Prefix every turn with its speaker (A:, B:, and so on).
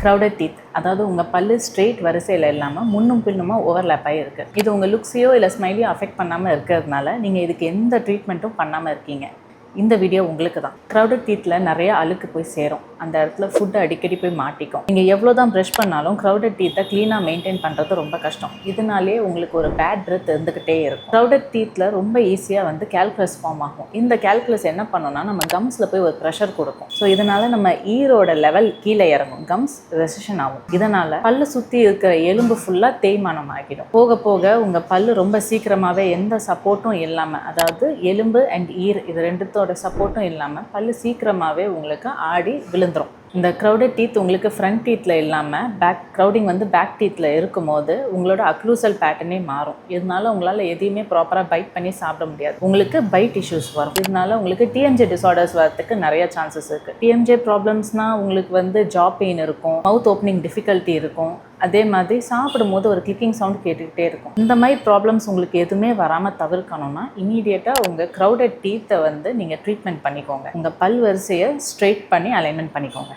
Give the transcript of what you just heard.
A: Crowded teeth, அதாவது உங்கள் பல்லு ஸ்ட்ரெயிட் வரிசையில் இல்லாமல் முன்னும் பின்னுமா ஓவர்லேப் ஆகி இருக்குது. இது உங்கள் லுக்ஸையோ இல்லை ஸ்மைலையோ அஃபெக்ட் பண்ணாமல் இருக்கிறதுனால நீங்கள் இதுக்கு எந்த ட்ரீட்மெண்ட்டும் பண்ணாமல் இருக்கீங்க. இந்த வீடியோ உங்களுக்கு தான். க்ரௌடட் டீத்தில் நிறைய அழுக்கு போய் சேரும். அந்த இடத்துல ஃபுட்டு அடிக்கடி போய் மாட்டிக்கும். நீங்கள் எவ்வளோ தான் ப்ரஷ் பண்ணாலும் க்ரௌடட் டீத்தை க்ளீனாக மெயின்டைன் பண்ணுறது ரொம்ப கஷ்டம். இதனாலே உங்களுக்கு ஒரு பேட் பிரெத் இருந்துக்கிட்டே இருக்கும். க்ரௌடட் டீத்தில் ரொம்ப ஈஸியாக கால்குலஸ் ஃபார்ம் ஆகும். இந்த கால்குலஸ் என்ன பண்ணோம்னா நம்ம கம்ஸில் போய் ஒரு ப்ரெஷர் கொடுக்கும். ஸோ இதனால் நம்ம ஈரோட லெவல் கீழே இறங்கும், கம்ஸ் ரெசிஷன் ஆகும். இதனால் பல்லு சுற்றி இருக்கிற எலும்பு ஃபுல்லாக தேய்மானம் ஆகிடும். போக போக உங்கள் பல்லு ரொம்ப சீக்கிரமாகவே எந்த சப்போர்ட்டும் இல்லாமல், அதாவது எலும்பு அண்ட் ஈர் இது ரெண்டுத்தோட சப்போர்ட்டும் இல்லாமல் பல்லு சீக்கிரமாகவே உங்களுக்கு ஆடி விழுந்துரும். இந்த க்ரௌடட் டீத் உங்களுக்கு ஃப்ரண்ட் டீத்தில் இல்லாமல் க்ரௌடிங் பேக் டீத்தில் இருக்கும்போது உங்களோட அக்ளூசல் பேட்டர்னே மாறும். இதனால உங்களால் எதையுமே ப்ராப்பராக பைட் பண்ணி சாப்பிட முடியாது. உங்களுக்கு பைட் இஷ்யூஸ் வரும். இதனால உங்களுக்கு டிஎம்ஜே டிஸார்டர்ஸ் வரதுக்கு நிறைய சான்சஸ் இருக்குது. டிஎம்ஜே ப்ராப்ளம்ஸ்னால் உங்களுக்கு ஜா பெயின் இருக்கும், மவுத் ஓப்பனிங் டிஃபிகல்ட்டி இருக்கும், அதே மாதிரி சாப்பிடும் போது ஒரு கிளிக்கிங் சவுண்ட் கேட்டுக்கிட்டே இருக்கும். இந்த மாதிரி ப்ராப்ளம்ஸ் உங்களுக்கு எதுவுமே வராமல் தவிர்க்கணும்னா இமீடியட்டாக உங்கள் க்ரௌடட் டீத்தை நீங்கள் ட்ரீட்மெண்ட் பண்ணிக்கோங்க. உங்கள் பல் வரிசையை ஸ்ட்ரெயிட் பண்ணி அலைன்மெண்ட் பண்ணிக்கோங்க.